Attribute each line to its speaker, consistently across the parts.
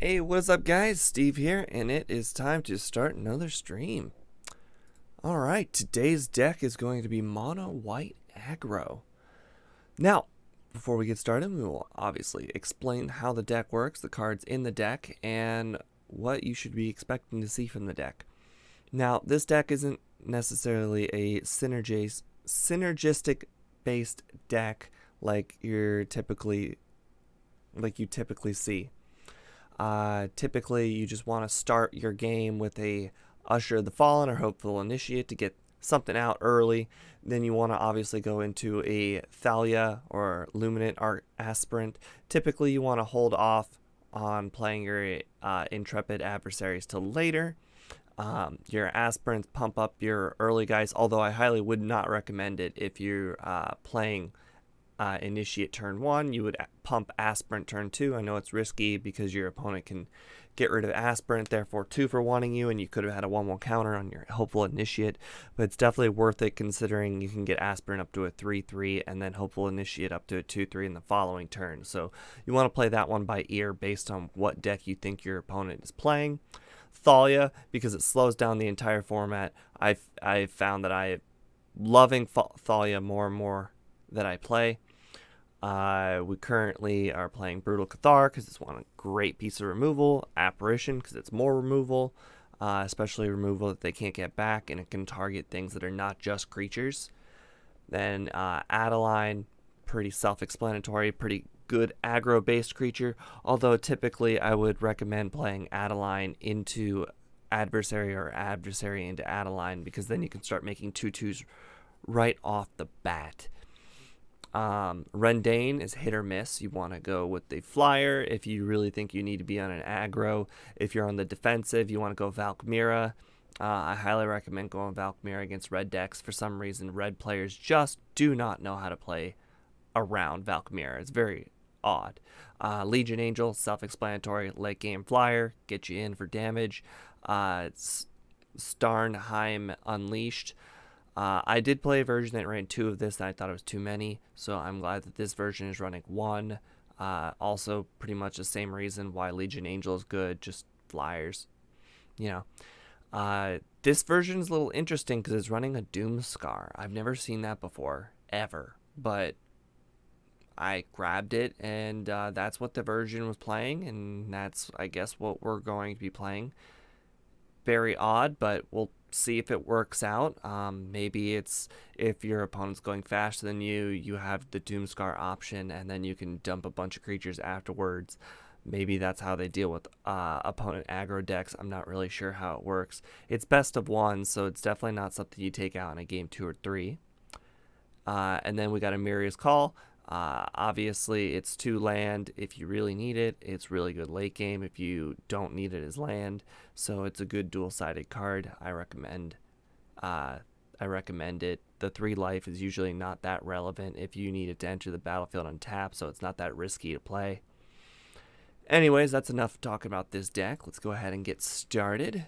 Speaker 1: Hey, what is up guys? Steve here, and it is time to start another stream. Alright, today's deck is going to be Mono White Aggro. Now, before we get started, we will obviously explain how the deck works, the cards in the deck, and what you should be expecting to see from the deck. Now, this deck isn't necessarily a synergistic based deck like you typically see. Typically, you just want to start your game with a Usher of the Fallen or Hopeful Initiate to get something out early. Then you want to obviously go into a Thalia or Luminant Aspirant. Typically, you want to hold off on playing your Intrepid adversaries till later. Your Aspirants pump up your early guys, although I highly would not recommend it if you're playing Initiate turn 1. You would pump Aspirant turn 2. I know it's risky because your opponent can get rid of Aspirant, therefore 2 for wanting you, and you could have had a 1/1 counter on your Hopeful Initiate, but it's definitely worth it considering you can get Aspirant up to a 3/3 and then Hopeful Initiate up to a 2/3 in the following turn. So you want to play that one by ear based on what deck you think your opponent is playing. Thalia, because it slows down the entire format. I've found that I'm loving Thalia more and more that I play. We currently are playing Brutal Cathar because it's one great piece of removal. Apparition because it's more removal, especially removal that they can't get back, and it can target things that are not just creatures. Then Adeline, pretty self-explanatory, pretty good aggro-based creature, although typically I would recommend playing Adeline into adversary or adversary into Adeline, because then you can start making 2/2s right off the bat. Rendane is hit or miss. You want to go with the flyer if you really think you need to be on an aggro. If you're on the defensive, you want to go Valkmira. I highly recommend going Valkmira against red decks. For some reason, red players just do not know how to play around Valkmira. It's very odd. Legion Angel, self-explanatory, late game flyer, get you in for damage. Starnheim Unleashed. I did play a version that ran 2 of this, and I thought it was too many, so I'm glad that this version is running 1. Also, pretty much the same reason why Legion Angel is good, just flyers. You know, this version is a little interesting because it's running a Doomscar. I've never seen that before, ever, but I grabbed it, and that's what the version was playing, and that's, I guess, what we're going to be playing. Very odd, but we'll see if it works out. Maybe it's if your opponent's going faster than you have the Doomscar option, and then you can dump a bunch of creatures afterwards. Maybe that's how they deal with opponent aggro decks. I'm not really sure how it works. It's best of 1, so it's definitely not something you take out in a game 2 or 3. And then we got a Miria's Call. Obviously, it's 2 land if you really need it. It's really good late game if you don't need it as land. So it's a good dual-sided card. I recommend it. The 3 life is usually not that relevant if you need it to enter the battlefield untap, so it's not that risky to play. Anyways, that's enough talking about this deck. Let's go ahead and get started.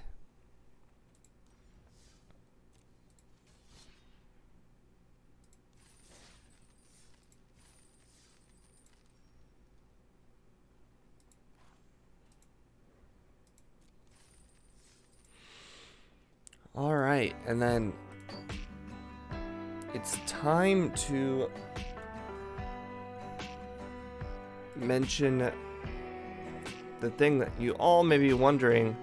Speaker 1: Alright, and then it's time to mention the thing that you all may be wondering: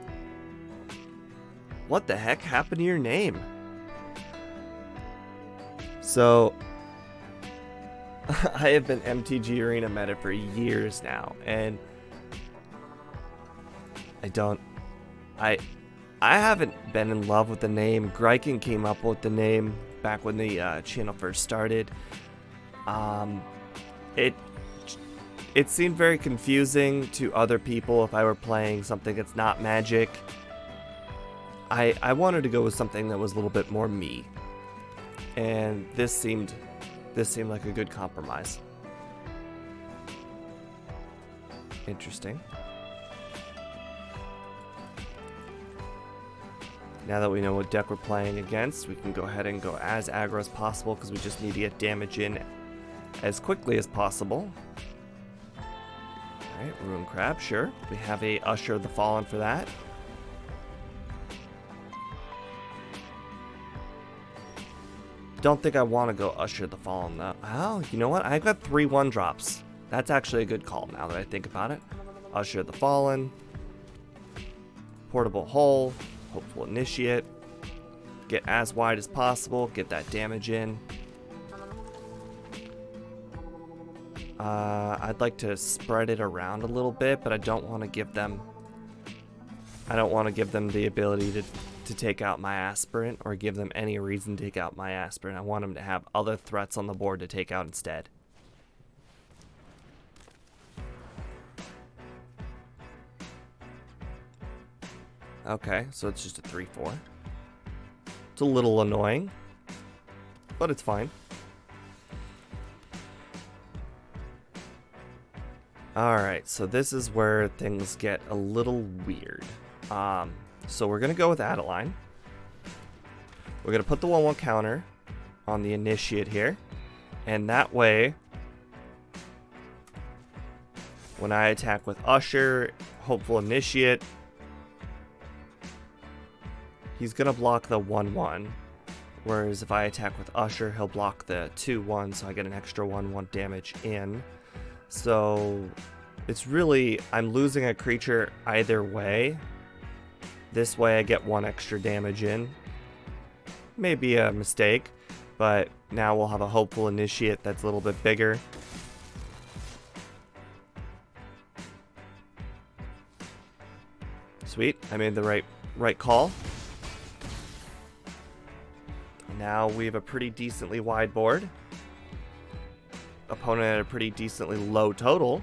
Speaker 1: what the heck happened to your name? So, I have been MTG Arena meta for years now, and I haven't been in love with the name. Greiken came up with the name back when the channel first started. It seemed very confusing to other people if I were playing something that's not Magic. I wanted to go with something that was a little bit more me, and this seemed like a good compromise. Interesting. Now that we know what deck we're playing against, we can go ahead and go as aggro as possible because we just need to get damage in as quickly as possible. Alright, Ruin Crab, sure. We have a Usher of the Fallen for that. Don't think I want to go Usher of the Fallen though. Oh, you know what? I've got 3 1-drops. That's actually a good call now that I think about it. Usher of the Fallen. Portable Hole. Hopeful Initiate. Get as wide as possible. Get that damage in. I'd like to spread it around a little bit, but I don't want to give them the ability to take out my aspirant or give them any reason to take out my aspirant. I want them to have other threats on the board to take out instead. Okay, so it's just a 3/4. It's a little annoying, but it's fine. Alright, so this is where things get a little weird. So we're going to go with Adeline. We're going to put the 1/1 counter on the Initiate here. And that way, when I attack with Usher, Hopeful Initiate, he's going to block the 1/1. Whereas if I attack with Usher, he'll block the 2/1, so I get an extra 1/1 damage in. So it's really, I'm losing a creature either way. This way I get 1 extra damage in. Maybe a mistake, but now we'll have a Hopeful Initiate that's a little bit bigger. Sweet, I made the right call. Now we have a pretty decently wide board. Opponent at a pretty decently low total.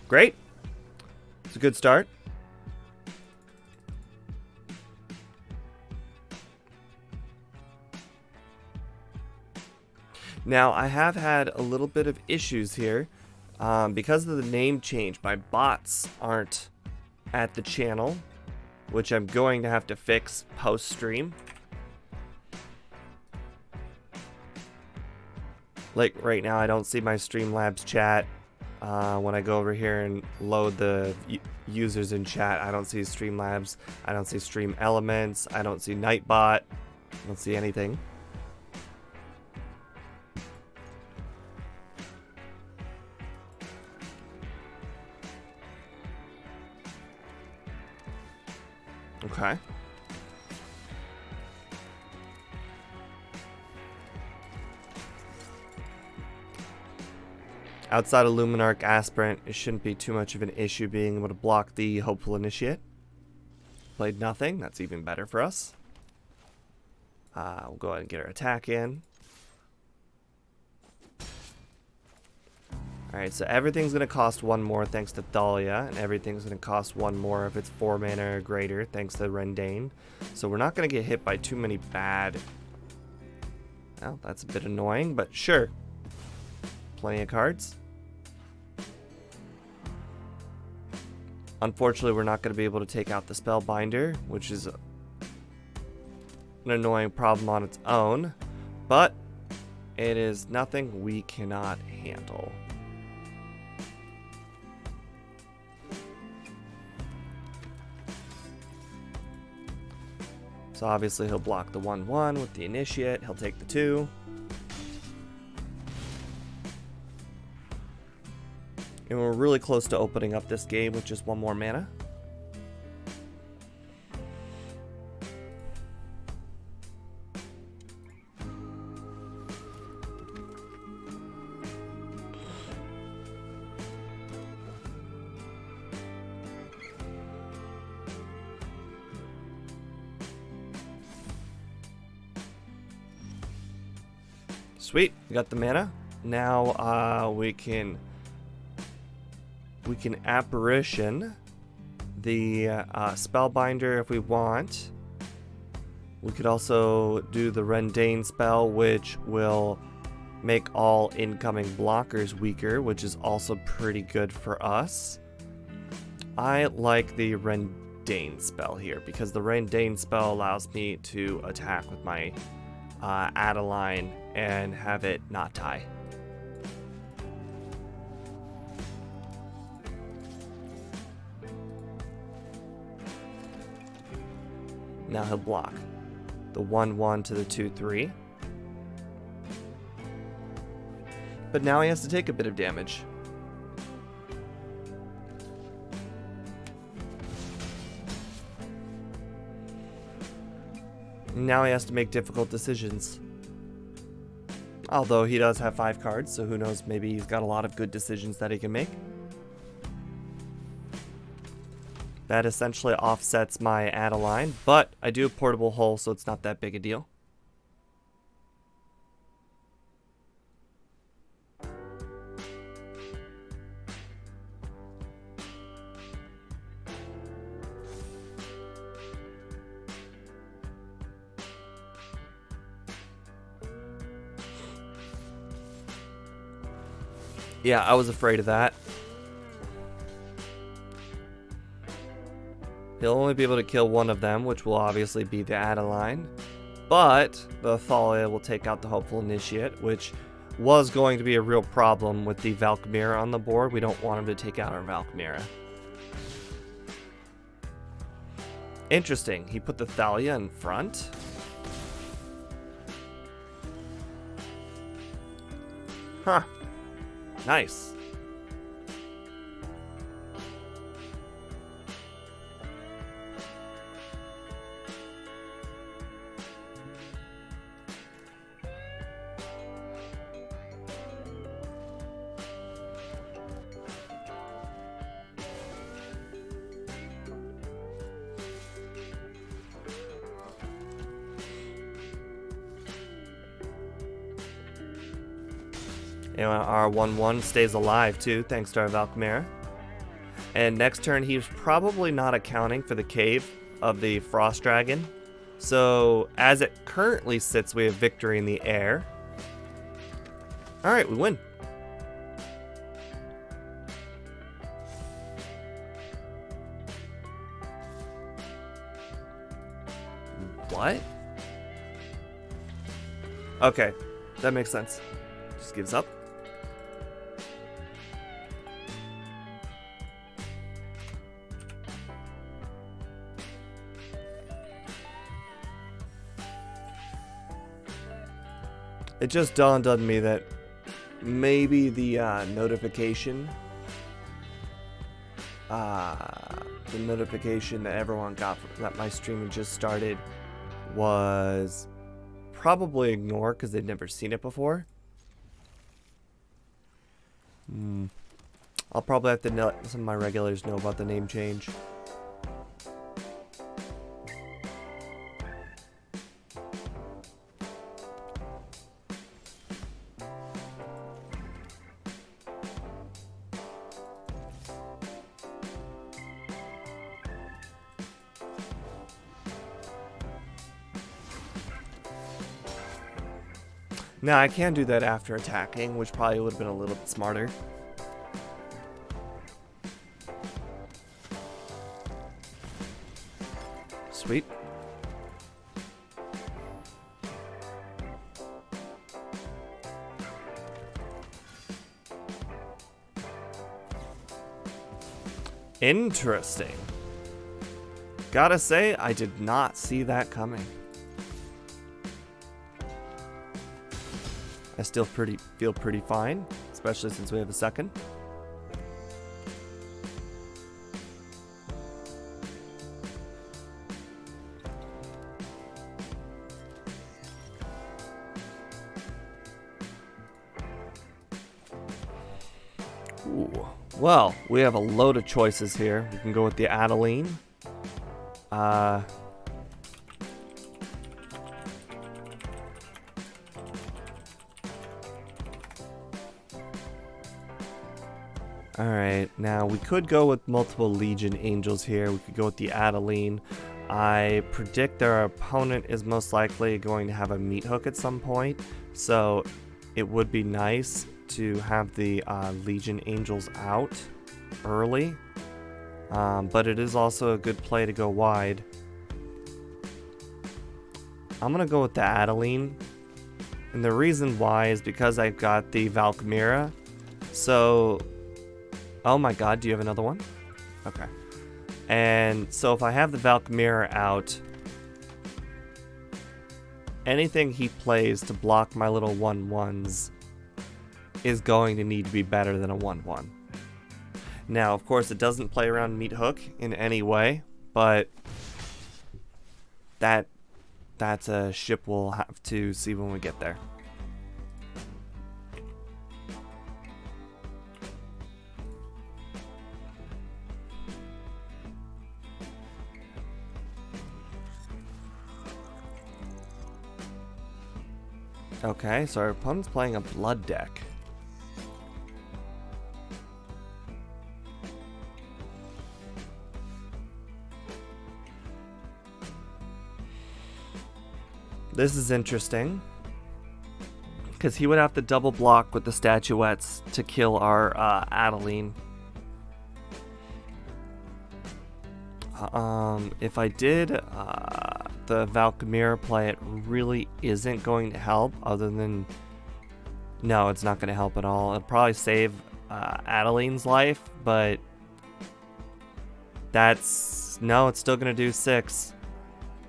Speaker 1: Great. It's a good start. Now, I have had a little bit of issues here. Because of the name change, my bots aren't at the channel, which I'm going to have to fix post-stream. Like, right now, I don't see my Streamlabs chat. When I go over here and load the users in chat, I don't see Streamlabs. I don't see Stream Elements. I don't see Nightbot. I don't see anything. Okay. Outside of Luminarch Aspirant, it shouldn't be too much of an issue being able to block the Hopeful Initiate. Played nothing. That's even better for us. We'll go ahead and get our attack in. Alright, so everything's going to cost 1 more thanks to Thalia, and everything's going to cost 1 more if it's 4 mana or greater thanks to Rendane. So we're not going to get hit by too many bad... Well, that's a bit annoying, but sure. Plenty of cards. Unfortunately, we're not going to be able to take out the Spellbinder, which is an annoying problem on its own, but it is nothing we cannot handle. So obviously he'll block the 1/1 with the Initiate, he'll take the 2. And we're really close to opening up this game with just 1 more mana. Sweet, we got the mana. Now we can Apparition the Spellbinder if we want. We could also do the Rendane spell, which will make all incoming blockers weaker, which is also pretty good for us. I like the Dane spell here, because the Rain Dane spell allows me to attack with my Adeline and have it not die. Now he'll block the 1/1 to the 2/3. But now he has to take a bit of damage. Now he has to make difficult decisions. Although he does have 5 cards, so who knows, maybe he's got a lot of good decisions that he can make. That essentially offsets my Adeline, but I do have Portable Hull, so it's not that big a deal. Yeah, I was afraid of that. He'll only be able to kill one of them, which will obviously be the Adeline. But the Thalia will take out the Hopeful Initiate, which was going to be a real problem with the Valkmira on the board. We don't want him to take out our Valkmira. Interesting. He put the Thalia in front. Huh. Nice. And our 1/1 stays alive too, thanks to our Valkmira. And next turn, he's probably not accounting for the cave of the Frost Dragon. So as it currently sits, we have victory in the air. Alright, we win. What? Okay, that makes sense. Just gives up. It just dawned on me that maybe the notification that everyone got that my stream had just started was probably ignored because they'd never seen it before. I'll probably have to let some of my regulars know about the name change. Now, I can do that after attacking, which probably would have been a little bit smarter. Sweet. Interesting. Gotta say, I did not see that coming. I still feel pretty fine, especially since we have a second. Ooh. Well, we have a load of choices here. We can go with the Adeline. Alright, now we could go with multiple Legion Angels here. We could go with the Adeline. I predict their opponent is most likely going to have a meat hook at some point, so it would be nice to have the Legion Angels out early. But it is also a good play to go wide. I'm going to go with the Adeline. And the reason why is because I've got the Valkyria. So, oh my god, do you have another one? Okay. And so if I have the Valkyria out, anything he plays to block my little 1/1s is going to need to be better than a 1/1. Now, of course, it doesn't play around Meat Hook in any way, but that's a ship we'll have to see when we get there. Okay, so our opponent's playing a blood deck. This is interesting, because he would have to double block with the statuettes to kill our Adeline. If I did the Valkyria play, it really isn't going to help, other than... No, it's not going to help at all. It'll probably save Adeline's life, but that's... No, it's still going to do 6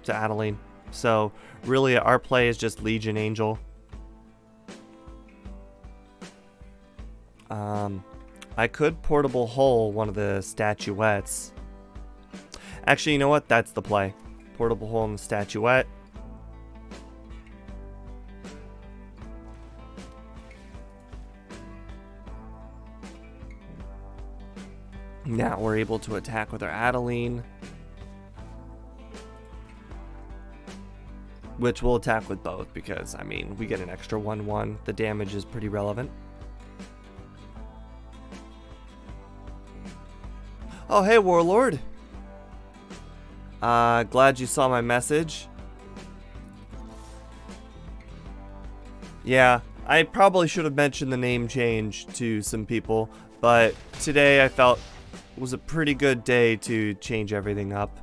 Speaker 1: to Adeline. So, really, our play is just Legion Angel. I could Portable Hole one of the statuettes. Actually, you know what? That's the play. Portable Hole in the statuette. Now we're able to attack with our Adeline, which will attack with both because, I mean, we get an extra 1/1. The damage is pretty relevant. Oh, hey, Warlord. Glad you saw my message. Yeah, I probably should have mentioned the name change to some people, but today I felt it was a pretty good day to change everything up.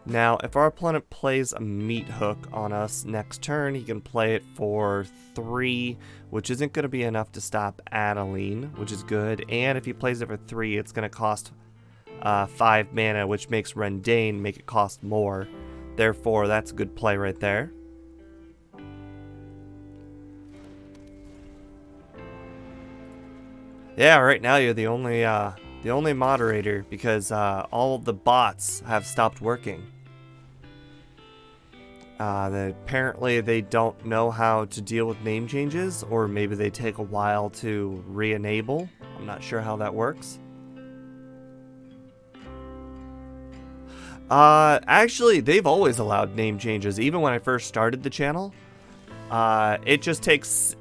Speaker 1: Now, if our opponent plays a Meat Hook on us next turn, he can play it for 3, which isn't going to be enough to stop Adeline, which is good. And if he plays it for 3, it's going to cost 5 mana, which makes Rendane make it cost more. Therefore, that's a good play right there. Yeah, right now you're the only moderator because all of the bots have stopped working. Apparently they don't know how to deal with name changes, or maybe they take a while to re-enable. I'm not sure how that works. Actually, they've always allowed name changes. Even when I first started the channel, it just takes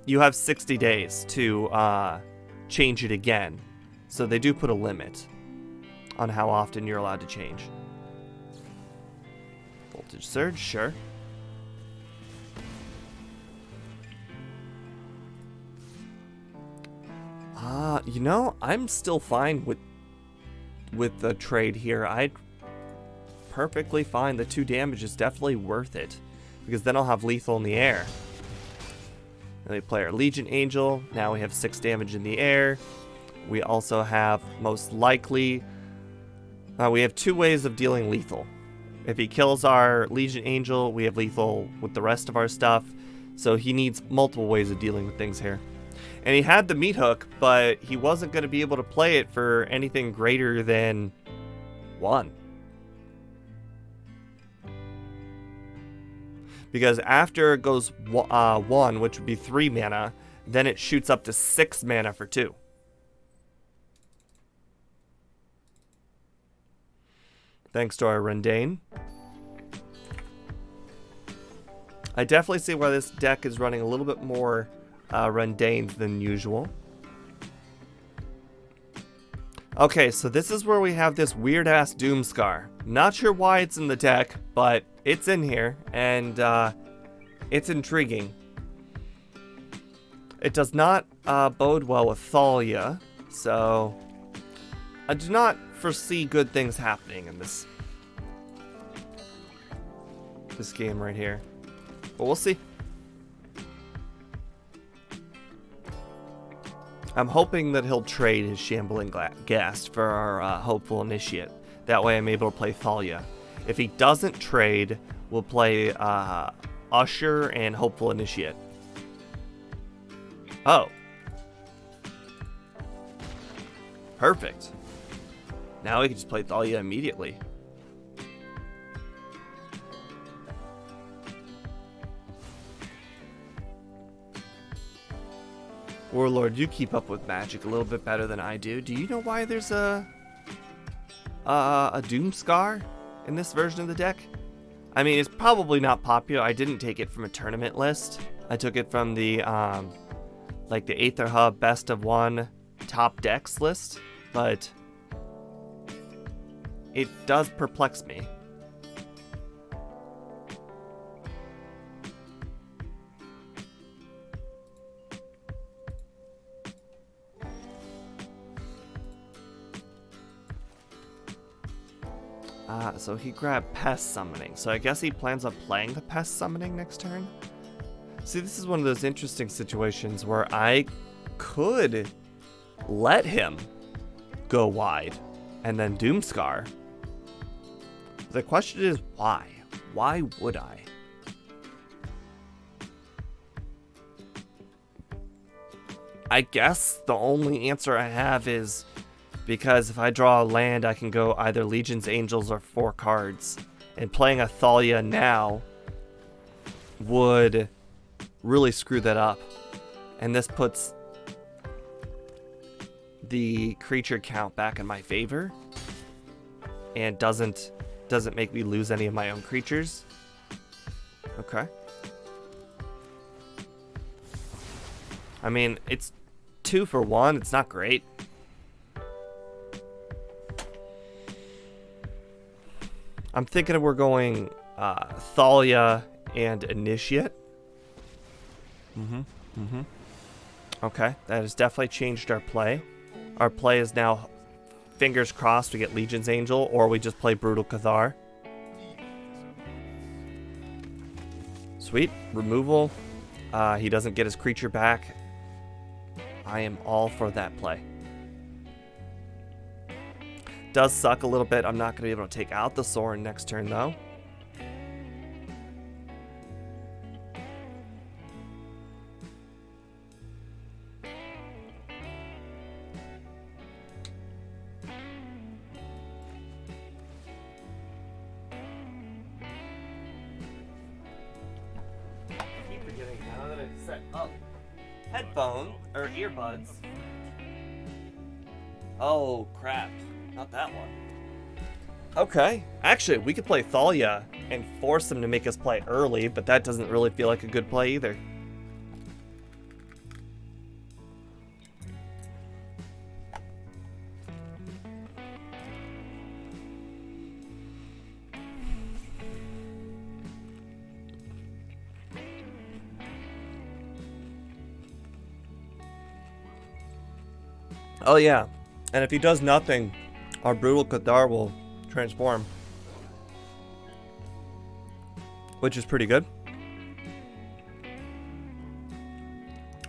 Speaker 1: you have 60 days to change it again. So they do put a limit on how often you're allowed to change. Voltage surge, sure. You know, I'm still fine with the trade here. I'd perfectly fine. The 2 damage is definitely worth it, because then I'll have lethal in the air. Then we play our Legion Angel. Now we have 6 damage in the air. We also have, most likely, we have 2 ways of dealing lethal. If he kills our Legion Angel, we have lethal with the rest of our stuff. So he needs multiple ways of dealing with things here. And he had the Meat Hook, but he wasn't going to be able to play it for anything greater than 1. Because after it goes 1, which would be 3 mana, then it shoots up to 6 mana for 2. Thanks to our Rendane. I definitely see why this deck is running a little bit more Rendanes than usual. Okay, so this is where we have this weird-ass Doomscar. Not sure why it's in the deck, but it's in here, and it's intriguing. It does not bode well with Thalia, so I do not foresee good things happening in this game right here. But we'll see. I'm hoping that he'll trade his Shambling Ghast for our Hopeful Initiate. That way I'm able to play Thalia. If he doesn't trade, we'll play Usher and Hopeful Initiate. Oh. Perfect. Now we can just play Thalia immediately. Warlord, you keep up with Magic a little bit better than I do. Do you know why there's a Doomscar in this version of the deck? I mean, it's probably not popular. I didn't take it from a tournament list. I took it from the like the Aetherhub Best of One top decks list, but it does perplex me. So he grabbed Pest Summoning. So I guess he plans on playing the Pest Summoning next turn? See, this is one of those interesting situations where I could let him go wide and then Doomscar. The question is why? Why would I? I guess the only answer I have is because if I draw a land, I can go either Legion's Angels or 4 cards. And playing a Thalia now would really screw that up. And this puts the creature count back in my favor. And doesn't make me lose any of my own creatures. Okay. I mean, it's 2 for 1. It's not great. I'm thinking we're going Thalia and Initiate. Okay, that has definitely changed our play. Our play is now, fingers crossed, we get Legion's Angel, or we just play Brutal Cathar. Sweet. Removal. He doesn't get his creature back. I am all for that play. Does suck a little bit. I'm not going to be able to take out the Sorin next turn, though. I keep forgetting now that I've set up headphones or earbuds. Oh, crap. Not that one. Okay. Actually, we could play Thalia and force him to make us play early, but that doesn't really feel like a good play either. Oh yeah. And if he does nothing, our Brutal Cathar will transform, which is pretty good.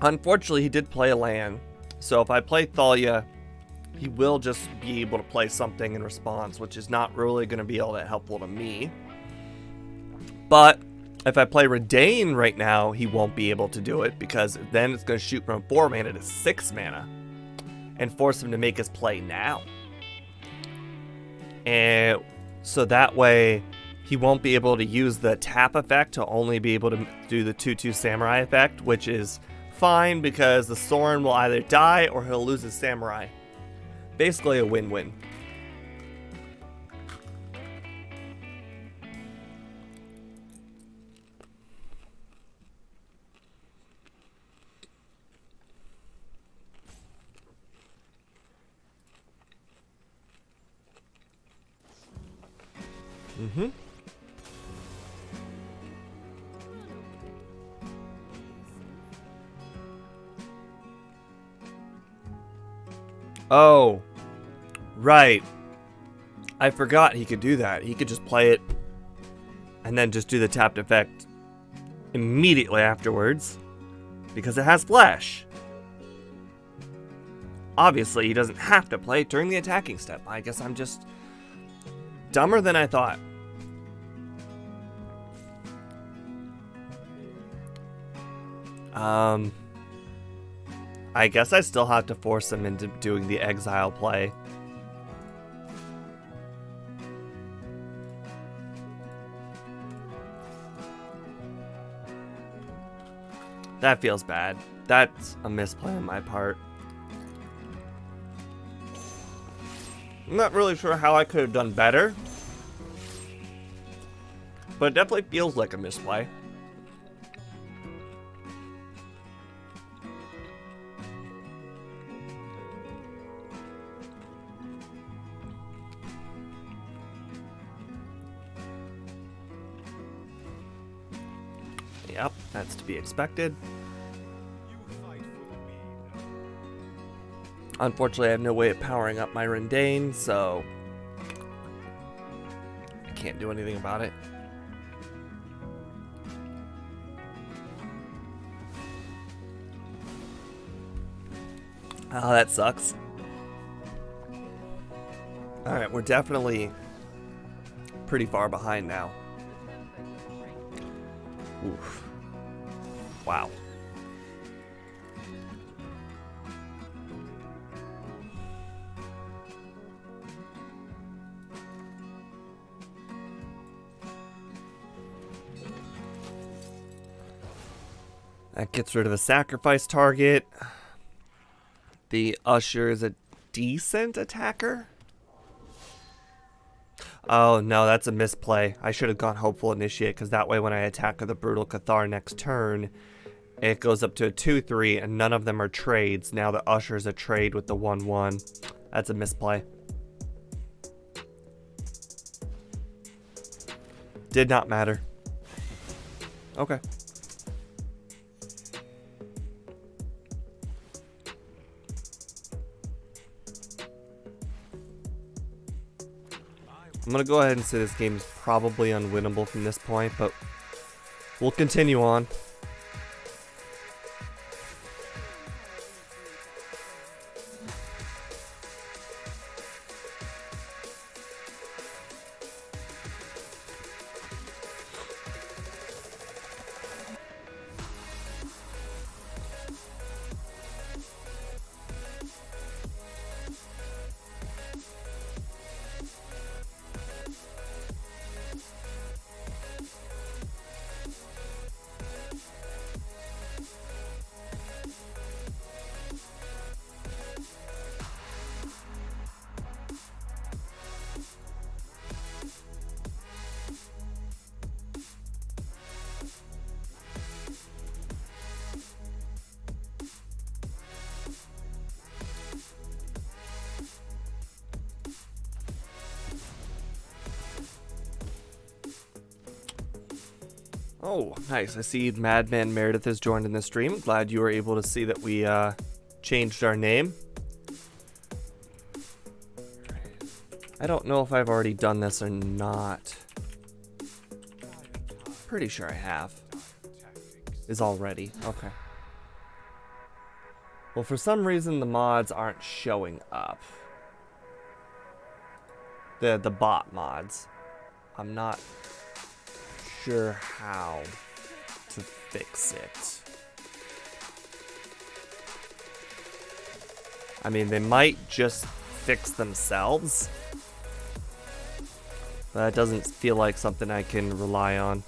Speaker 1: Unfortunately, he did play a land, so if I play Thalia, he will just be able to play something in response, which is not really going to be all that helpful to me. But if I play Redain right now, he won't be able to do it, because then it's going to shoot from 4 mana to 6 mana and force him to make us play now. And so that way he won't be able to use the tap effect to only be able to do the 2/2 samurai effect, which is fine because the Sorin will either die or he'll lose his samurai. Basically a win-win. Oh, Right. I forgot he could do that. He could just play it and then just do the tapped effect immediately afterwards because it has flash. Obviously, he doesn't have to play it during the attacking step. I guess I'm just dumber than I thought. I guess I still have to force him into doing the exile play. That feels bad. That's a misplay on my part. I'm not really sure how I could have done better, but it definitely feels like a misplay. Yep, that's to be expected. Unfortunately, I have no way of powering up my Rendane, so I can't do anything about it. Oh, that sucks. Alright, we're definitely pretty far behind now. Oof. Wow. That gets rid of a sacrifice target. The Usher is a decent attacker. Oh no, that's a misplay. I should have gone Hopeful Initiate, because that way when I attack with the Brutal Cathar next turn, it goes up to a 2-3, and none of them are trades. Now the Usher is a trade with the 1-1. That's a misplay. Did not matter. Okay. I'm going to go ahead and say this game is probably unwinnable from this point, but we'll continue on. Oh, nice. I see Madman Meredith has joined in the stream. Glad you were able to see that we changed our name. I don't know if I've already done this or not. Pretty sure I have. Is already. Okay. Well, for some reason the mods aren't showing up. The bot mods. I'm not sure how to fix it. I mean, they might just fix themselves, but that doesn't feel like something I can rely on.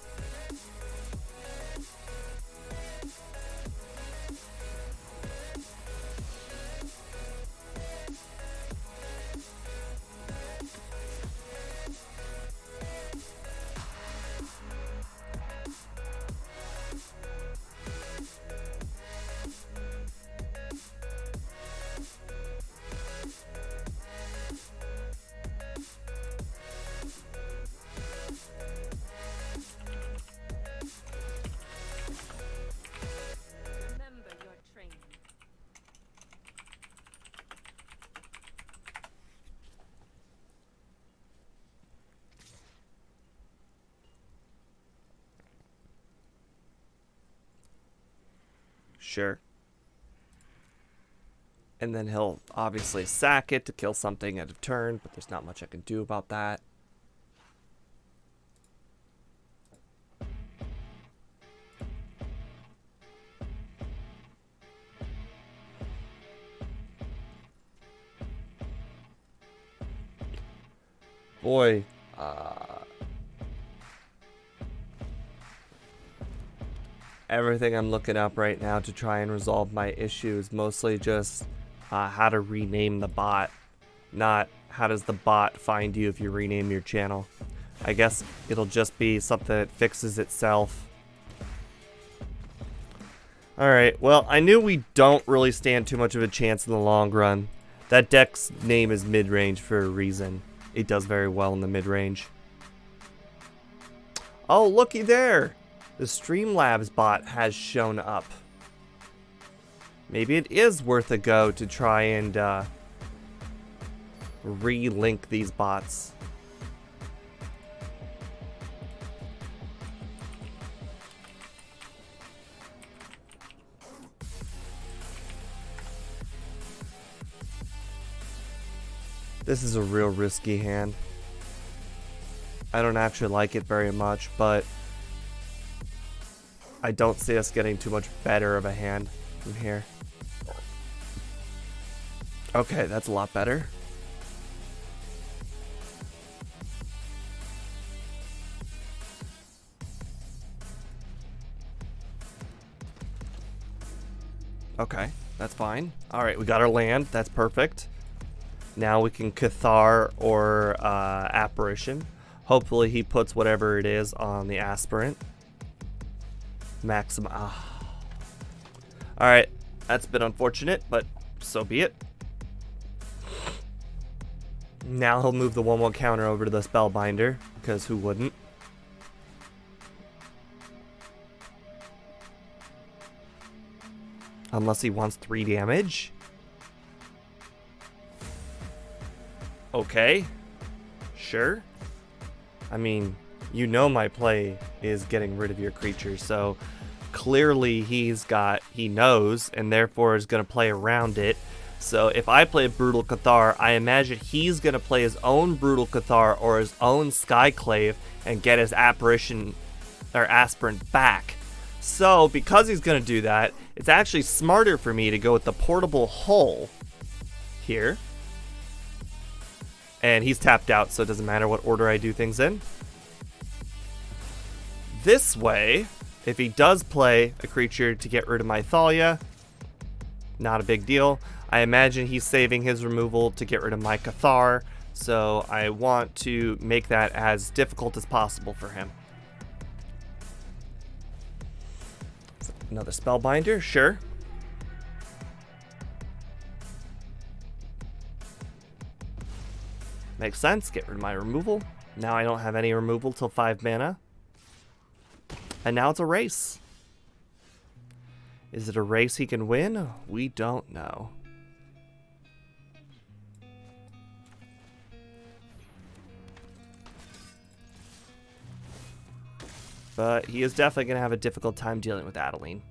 Speaker 1: Sure. And then he'll obviously sack it to kill something at a turn, but there's not much I can do about that. Boy, everything I'm looking up right now to try and resolve my issue is mostly just how to rename the bot, not how does the bot find you if you rename your channel. I guess it'll just be something that fixes itself. Alright, well, I knew we don't really stand too much of a chance in the long run. That deck's name is mid-range for a reason. It does very well in the mid-range. Oh, looky there! The Streamlabs bot has shown up. Maybe it is worth a go to try and re-link these bots. This is a real risky hand. I don't actually like it very much, but I don't see us getting too much better of a hand from here. Okay, that's a lot better. Okay, that's fine. Alright, we got our land. That's perfect. Now we can Cathar or Apparition. Hopefully he puts whatever it is on the Aspirant. Maximum. Alright, that's been unfortunate, but so be it. Now he'll move the 1/1 counter over to the Spellbinder, because who wouldn't? Unless he wants 3 damage. Okay. Sure. I mean, you know my play is getting rid of your creature, so clearly he knows, and therefore is going to play around it. So if I play Brutal Cathar, I imagine he's going to play his own Brutal Cathar or his own Skyclave and get his Apparition or Aspirant back. So because he's going to do that, it's actually smarter for me to go with the Portable Hull here. And he's tapped out, so it doesn't matter what order I do things in. This way, if he does play a creature to get rid of my Thalia, not a big deal. I imagine he's saving his removal to get rid of my Cathar, so I want to make that as difficult as possible for him. Another Spellbinder, sure. Makes sense, get rid of my removal. Now I don't have any removal till 5 mana. And now it's a race. Is it a race he can win? We don't know. But he is definitely going to have a difficult time dealing with Adeline.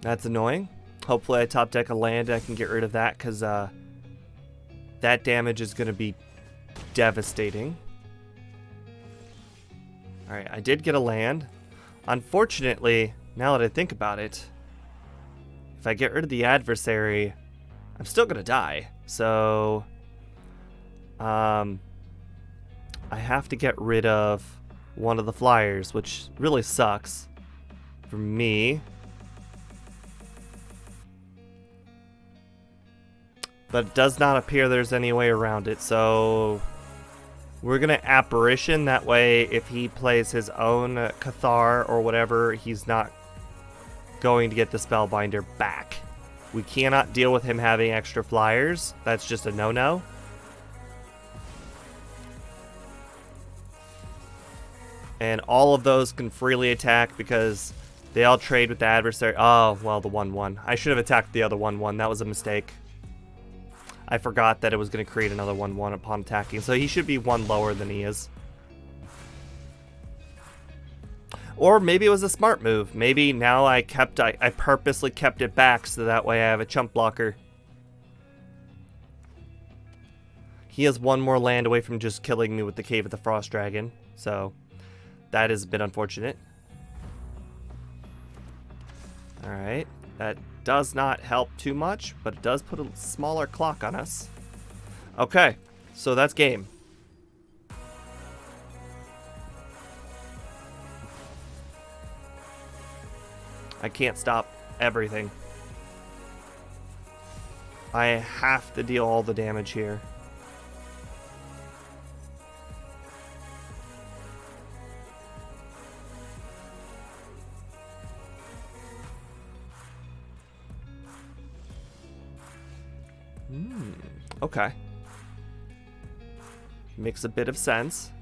Speaker 1: That's annoying. Hopefully I top deck a land and I can get rid of that, because that damage is going to be devastating. Alright, I did get a land. Unfortunately, now that I think about it, if I get rid of the adversary, I'm still going to die. So, I have to get rid of one of the flyers, which really sucks for me. But it does not appear there's any way around it, so we're going to Apparition. That way, if he plays his own Cathar or whatever, he's not going to get the Spellbinder back. We cannot deal with him having extra flyers. That's just a no-no. And all of those can freely attack because They all trade with the adversary. Oh, well, the 1/1. I should have attacked the other 1/1. That was a mistake. I forgot that it was going to create another 1/1 upon attacking. So he should be one lower than he is. Or maybe it was a smart move. Maybe now I purposely kept it back so that way I have a chump blocker. He has one more land away from just killing me with the Cave of the Frost Dragon. So that is a bit unfortunate. Alright, that does not help too much, but it does put a smaller clock on us. Okay, so that's game. I can't stop everything. I have to deal all the damage here. Okay. Makes a bit of sense.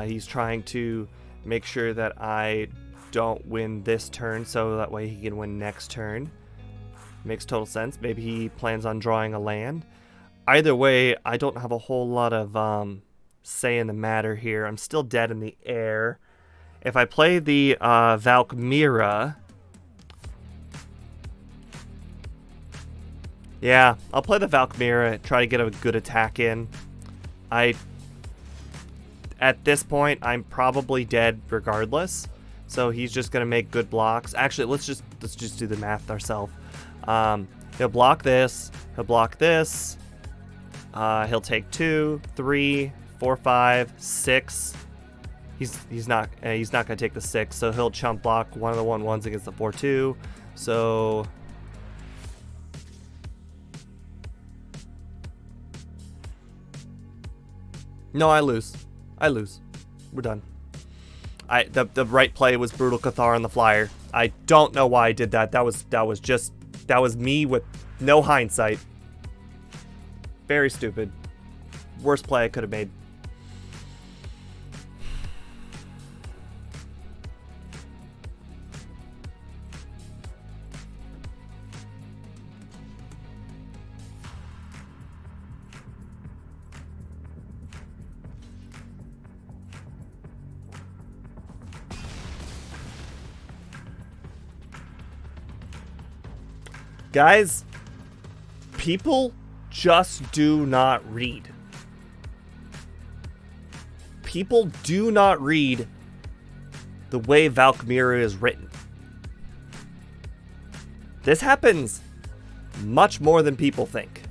Speaker 1: He's trying to make sure that I don't win this turn so that way he can win next turn. Makes total sense. Maybe he plans on drawing a land. Either way, I don't have a whole lot of say in the matter here. I'm still dead in the air. If I play the Valkmira... Yeah, I'll play the Valkmira, try to get a good attack in. At this point, I'm probably dead regardless. So he's just gonna make good blocks. Actually, let's just do the math ourselves. He'll block this. He'll block this. He'll take 2, 3, 4, 5, 6. He's not gonna take the 6. So he'll chump block one of the 1/1s against the 4/2. So. No, I lose. We're done. The right play was Brutal Cathar on the flyer. I don't know why I did that. That was me with no hindsight. Very stupid. Worst play I could have made. Guys, people just do not read. People do not read the way Valkmira is written. This happens much more than people think.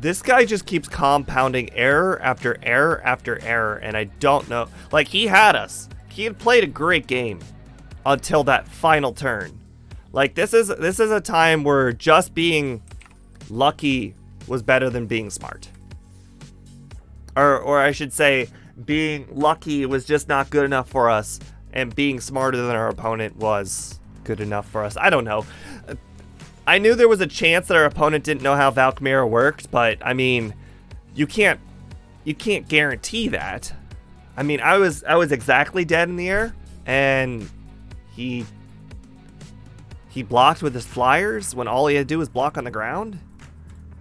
Speaker 1: This guy just keeps compounding error after error after error, and I don't know. Like, he had us. He had played a great game until that final turn. Like, this is a time where just being lucky was better than being smart. Or I should say, being lucky was just not good enough for us, and being smarter than our opponent was good enough for us. I don't know. I knew there was a chance that our opponent didn't know how Valkmira worked, but I mean, you can't guarantee that. I mean, I was exactly dead in the air, and he blocked with his flyers when all he had to do was block on the ground.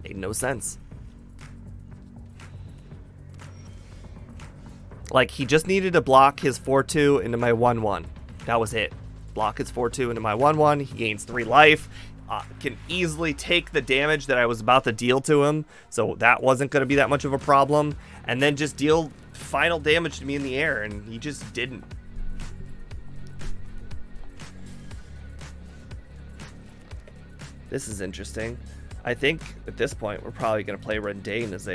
Speaker 1: Made no sense. Like, he just needed to block his 4/2 into my 1/1. That was it. Block his 4/2 into my 1/1. He gains 3 life. Can easily take the damage that I was about to deal to him, so that wasn't going to be that much of a problem, and then just deal final damage to me in the air, and he just didn't. This is interesting. I think at this point we're probably going to play Rendane as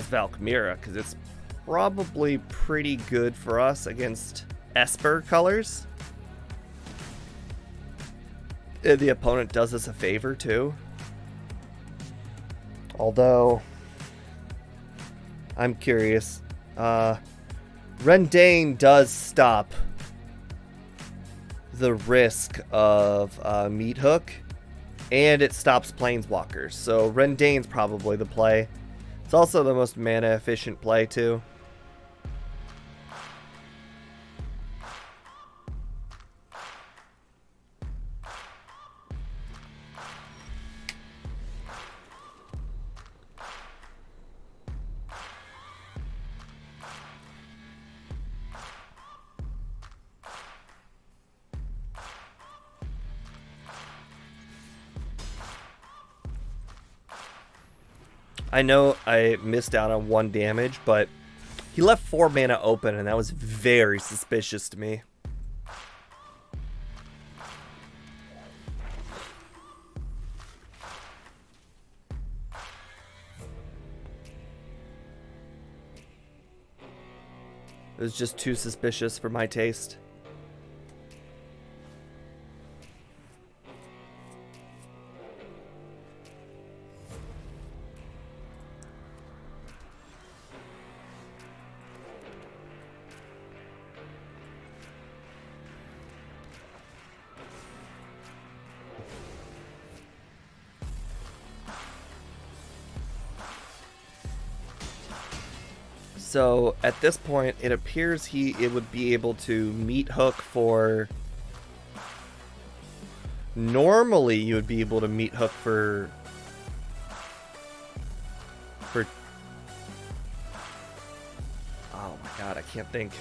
Speaker 1: Valkmira, because it's probably pretty good for us against Esper colors. The opponent does us a favor too. Although, I'm curious. Rendane does stop the risk of Meat Hook and it stops planeswalkers. So Rendain's probably the play. It's also the most mana efficient play too. I know I missed out on 1 damage, but he left 4 mana open, and that was very suspicious to me. It was just too suspicious for my taste. So at this point, it appears it would be able to meet hook for. Normally, you would be able to meet hook for. Oh my god, I can't think.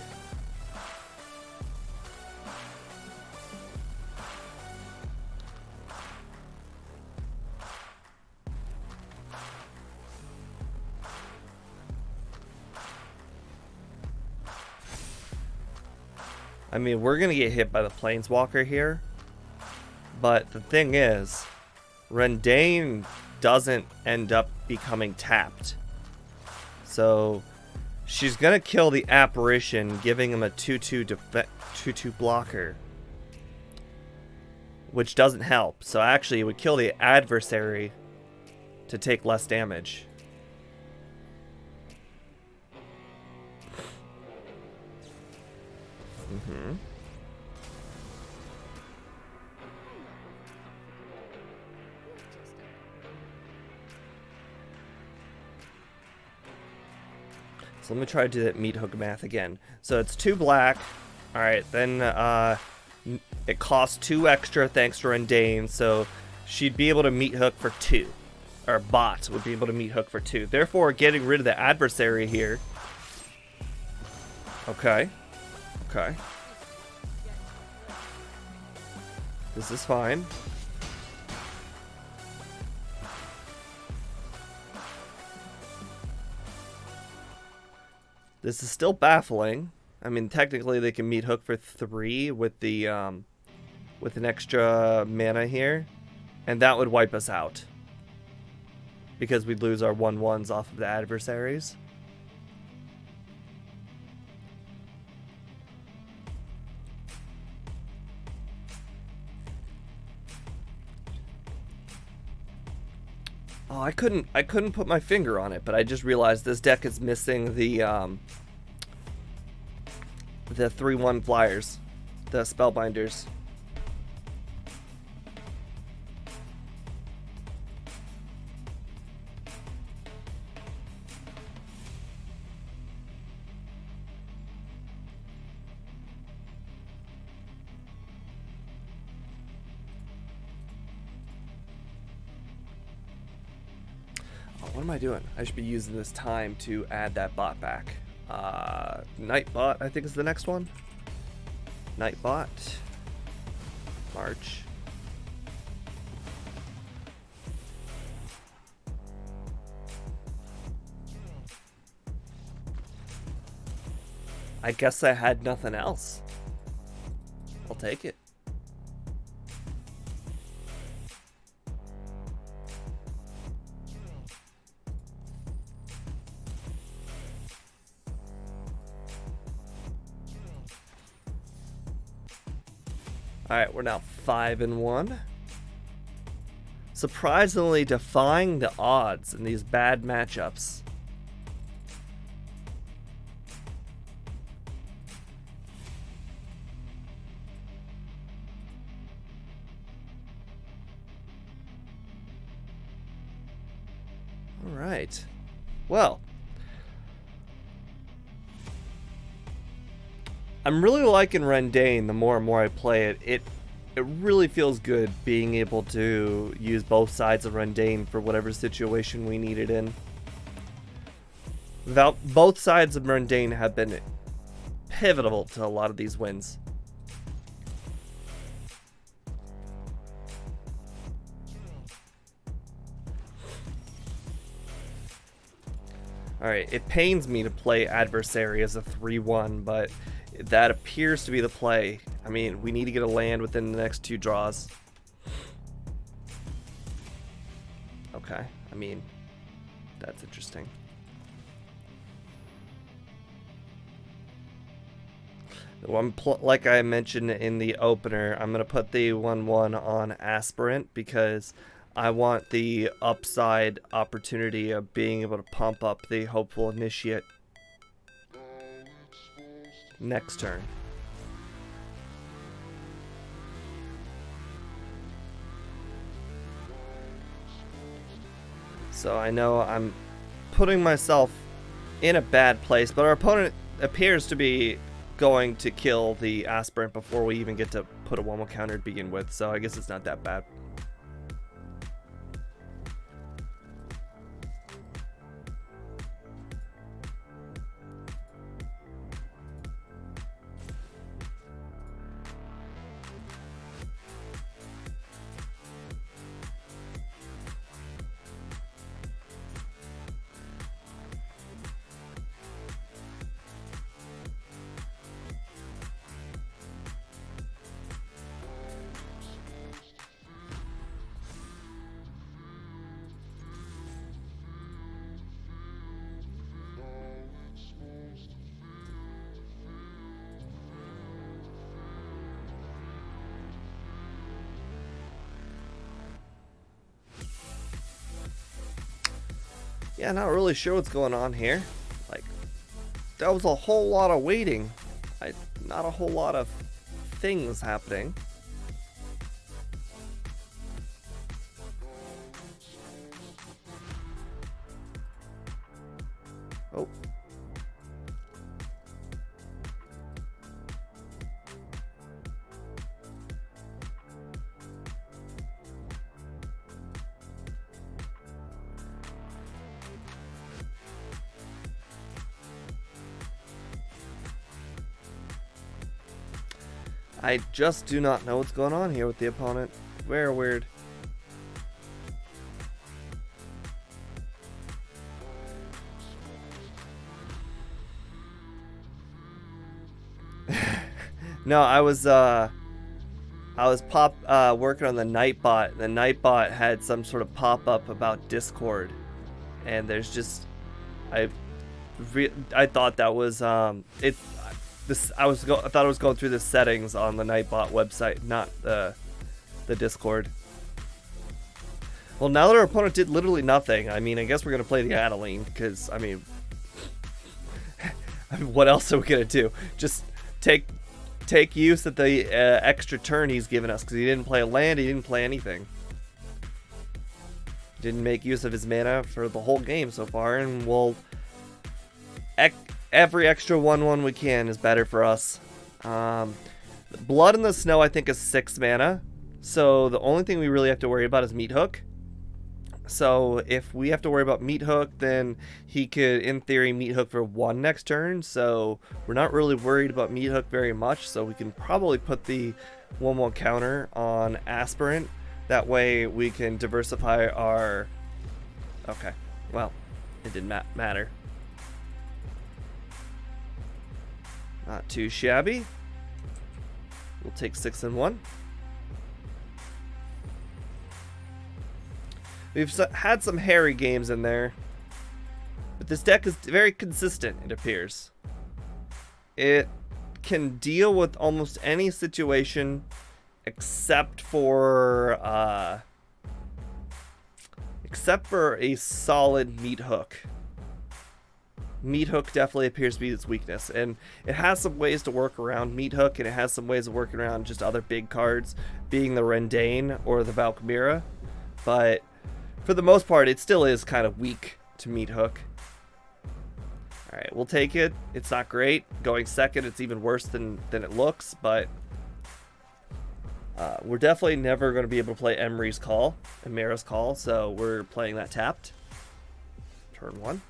Speaker 1: I mean, we're going to get hit by the Planeswalker here. But the thing is, Rendain doesn't end up becoming tapped. So, she's going to kill the Apparition, giving him a 2/2 blocker. Which doesn't help. So actually, it would kill the adversary to take less damage. Mm-hmm. So let me try to do that meat hook math again. So it's 2 black. Alright, then it costs 2 extra thanks to Rendain, so she'd be able to meat hook for 2. Or bot would be able to meat hook for 2. Therefore, getting rid of the adversary here. Okay. Okay. This is fine. This is still baffling. I mean, technically they can meet hook for 3 with the with an extra mana here, and that would wipe us out because we'd lose our 1/1s off of the adversaries. Oh, I couldn't put my finger on it, but I just realized this deck is missing the 3/1 flyers, the spellbinders. What am I doing? I should be using this time to add that bot back. Nightbot, I think is the next one. Nightbot. March. I guess I had nothing else. I'll take it. Alright, we're now 5-1. Surprisingly defying the odds in these bad matchups. All right. Well, I'm really liking Rendane the more and more I play it. It really feels good being able to use both sides of Rendane for whatever situation we need it in. Both sides of Rendane have been pivotal to a lot of these wins. Alright, it pains me to play Adversary as a 3-1, but that appears to be the play. I mean, we need to get a land within the next 2 draws. Okay, I mean, that's interesting. Like I mentioned in the opener, I'm going to put the 1/1 on Aspirant because I want the upside opportunity of being able to pump up the Hopeful Initiate next turn. So I know I'm putting myself in a bad place, but our opponent appears to be going to kill the Aspirant before we even get to put a 1/1 counter to begin with, so I guess it's not that bad. Yeah, not really sure what's going on here. Like, that was a whole lot of waiting. Not a whole lot of things happening. Oh. I just do not know what's going on here with the opponent. Very weird. No, I was working on the Nightbot. The Nightbot had some sort of pop-up about Discord, and there's just I thought that was I thought I was going through the settings on the Nightbot website, not the Discord. Well, now that our opponent did literally nothing, I mean, I guess we're gonna play the Adeline because I mean, what else are we gonna do? Just take use of the extra turn he's given us because he didn't play a land, he didn't play anything. Didn't make use of his mana for the whole game so far, and we'll every extra 1/1 we can is better for us. Blood in the Snow I think is 6 mana, so the only thing we really have to worry about is Meat Hook. So if we have to worry about Meat Hook, then he could, in theory, Meat Hook for 1 next turn. So we're not really worried about Meat Hook very much. So we can probably put the 1/1 counter on Aspirant. That way we can diversify our... Okay, well, it didn't matter. Not too shabby. We'll take 6 and 1. We've had some hairy games in there, but this deck is very consistent, it appears. It can deal with almost any situation except for a solid Meat Hook. Meat Hook definitely appears to be its weakness, and it has some ways to work around Meat Hook, and it has some ways of working around just other big cards, being the Rendane or the Valkyria, but for the most part, it still is kind of weak to meet Hook. Alright, we'll take it. It's not great. Going second, it's even worse than it looks, but we're definitely never going to be able to play Emry's Call and Mara's Call, so we're playing that tapped. Turn 1.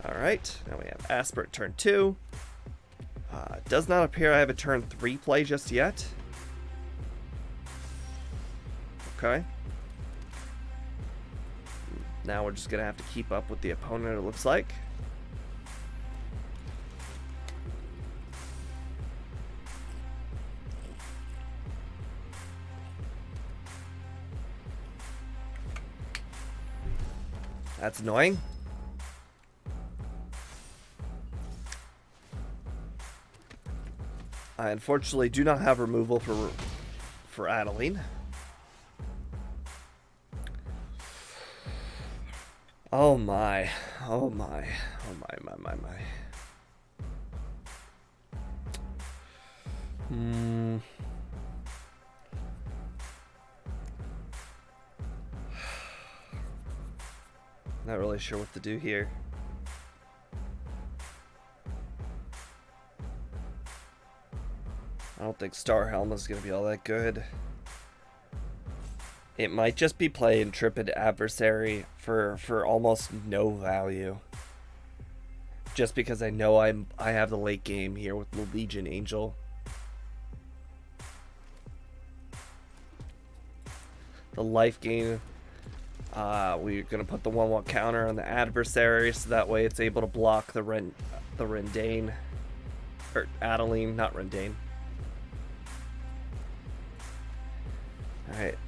Speaker 1: Alright, now we have Aspirate turn 2. Does not appear I have a turn 3 play just yet. Okay. Now we're just going to have to keep up with the opponent, it looks like. That's annoying. I unfortunately do not have removal for Adeline. Oh my. Oh my. Oh my. Not really sure what to do here. I don't think Star Helm is going to be all that good. It might just be play Intrepid Adversary for almost no value. Just because I know I have the late game here with the Legion Angel. The life gain. We're going to put the 1/1 counter on the adversary so that way it's able to block the Rendane. Or Adeline, not Rendane. Alright.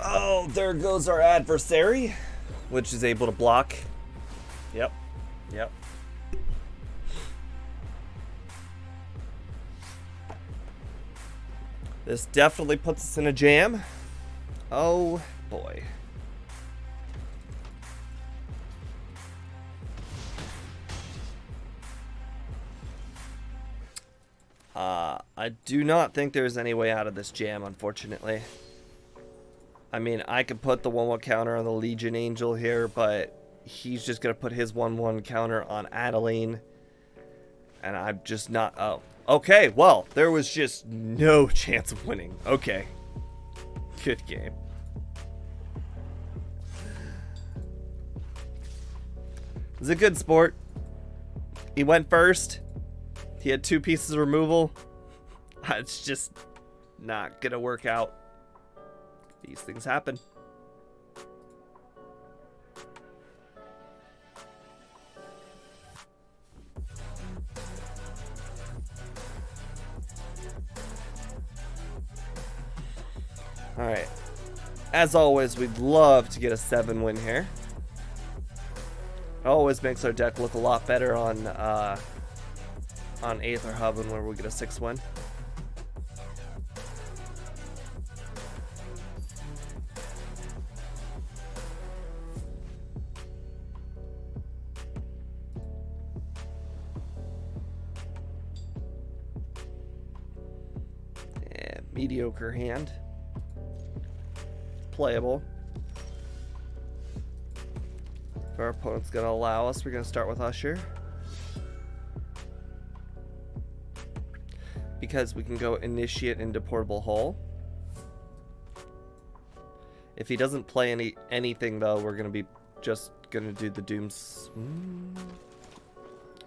Speaker 1: Oh, there goes our adversary, which is able to block. Yep. This definitely puts us in a jam. Oh, boy. I do not think there's any way out of this jam, unfortunately. I mean, I could put the 1/1 counter on the Legion Angel here, but he's just going to put his 1/1 counter on Adeline. And I'm just not... Oh, okay, well, there was just no chance of winning. Okay. Good game. It was a good sport. He went first. He had 2 pieces of removal. It's just not going to work out. These things happen. Alright. As always, we'd love to get a 7 win here. It always makes our deck look a lot better on Aetherhub and where we get a 6 win. Mediocre hand. Playable. If our opponent's going to allow us, we're going to start with Usher. Because we can go Initiate into Portable Hole. If he doesn't play anything though, we're going to be just going to do the Dooms.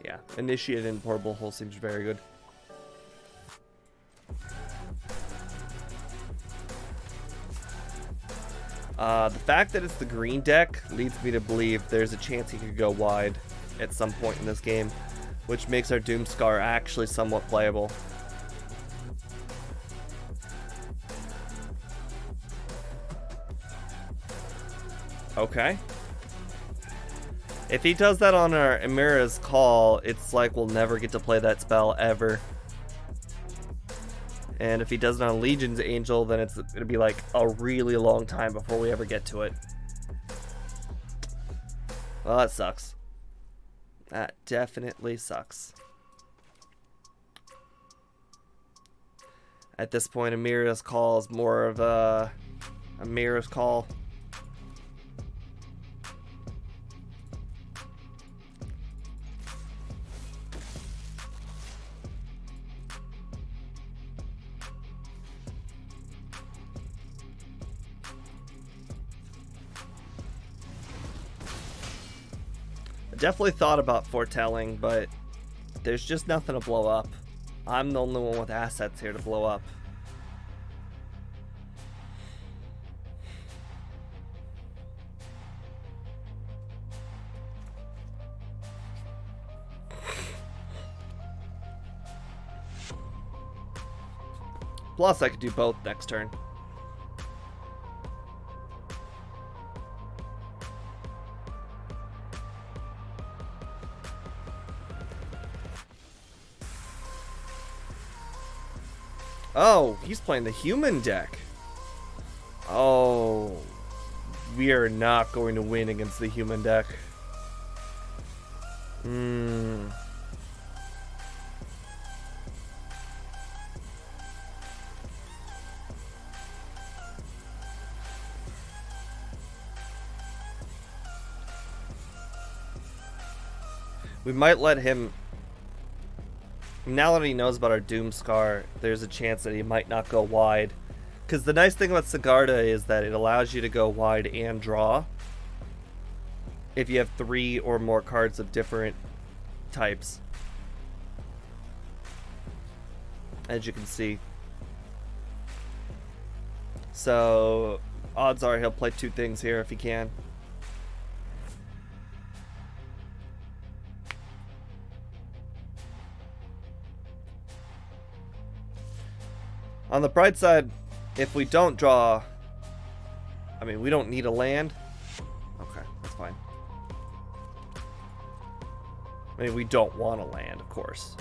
Speaker 1: Yeah, Initiate into Portable Hole seems very good. The fact that it's the green deck leads me to believe there's a chance he could go wide at some point in this game, which makes our Doomscar actually somewhat playable. Okay. If he does that on our Emira's Call, it's like we'll never get to play that spell ever. And if he does it on Legion's Angel, then it'll be like a really long time before we ever get to it. Well, that sucks. That definitely sucks. At this point, Emira's Call is more of a A Mirror's Call. I definitely thought about foretelling, but there's just nothing to blow up. I'm the only one with assets here to blow up. Plus, I could do both next turn. Oh, he's playing the human deck. Oh, we are not going to win against the human deck. We might let him... Now that he knows about our Doomscar, there's a chance that he might not go wide. Because the nice thing about Sigarda is that it allows you to go wide and draw if you have 3 or more cards of different types. As you can see. So, odds are he'll play 2 things here if he can. On the bright side, if we don't draw... I mean, we don't need a land. Okay, that's fine. I mean, we don't want a land, of course.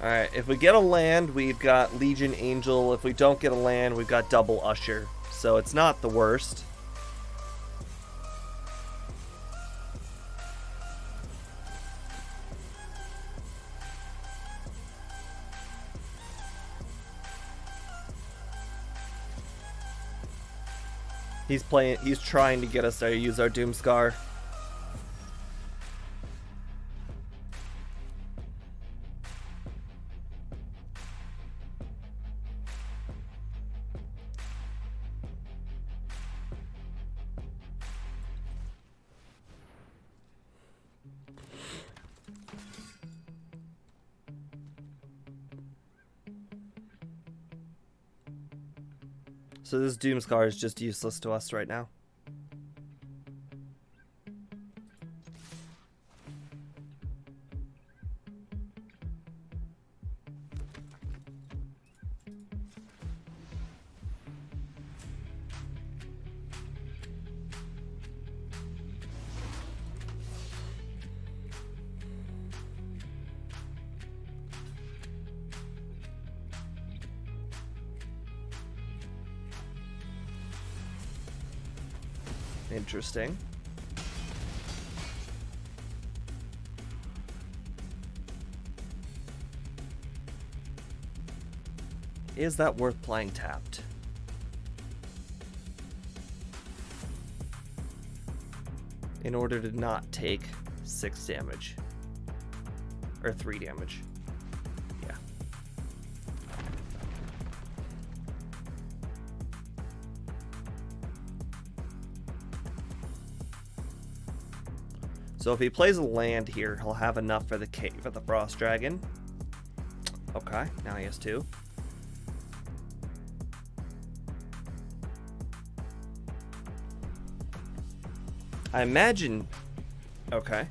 Speaker 1: Alright, if we get a land, we've got Legion Angel. If we don't get a land, we've got Double Usher. So it's not the worst. He's trying to get us to use our Doomscar. So this Doomscar is just useless to us right now. Interesting. Is that worth playing tapped? In order to not take 6 damage. Or 3 damage. Yeah. So if he plays a land here, he'll have enough for the Cave of the Frost Dragon. Okay, now he has 2. I imagine... Okay.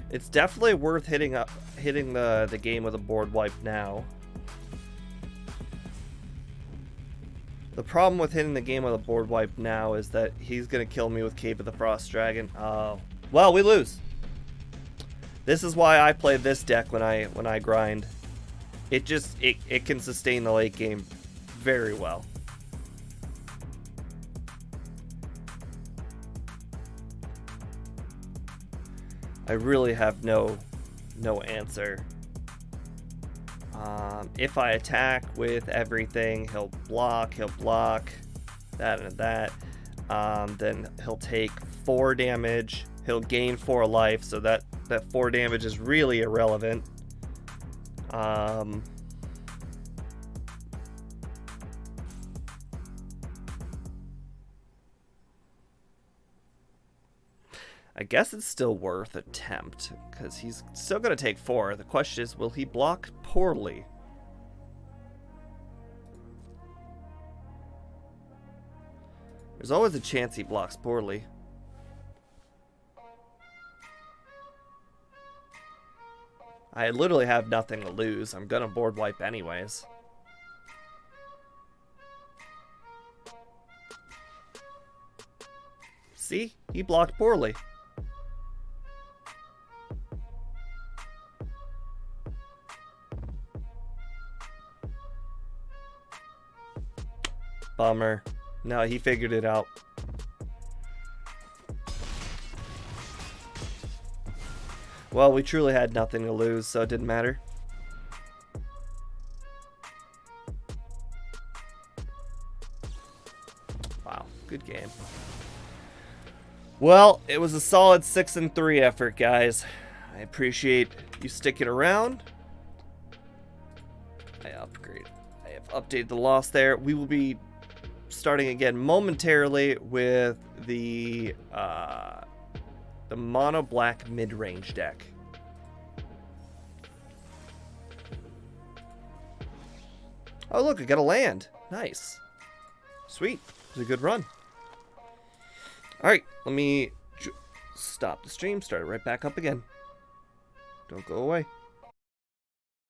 Speaker 1: It's definitely worth hitting the game with a board wipe now. The problem with hitting the game with a board wipe now is that he's gonna kill me with Cave of the Frost Dragon. Oh, well, we lose. This is why I play this deck when I grind. It can sustain the late game very well. I really have no answer. If I attack with everything, he'll block that and that. Then he'll take 4 damage. He'll gain 4 life, so that 4 damage is really irrelevant. I guess it's still worth attempt, because he's still going to take 4. The question is, will he block poorly? There's always a chance he blocks poorly. I literally have nothing to lose. I'm going to board wipe anyways. See? He blocked poorly. Bummer. No, he figured it out. Well, we truly had nothing to lose, so it didn't matter. Wow, good game. Well, it was a solid 6-3 effort, guys. I appreciate you sticking around. I have updated the loss there. We will be starting again momentarily with the mono black mid-range deck. Oh look, I got a land. Nice. Sweet. It was a good run. Alright, let me stop the stream, start it right back up again. Don't go away.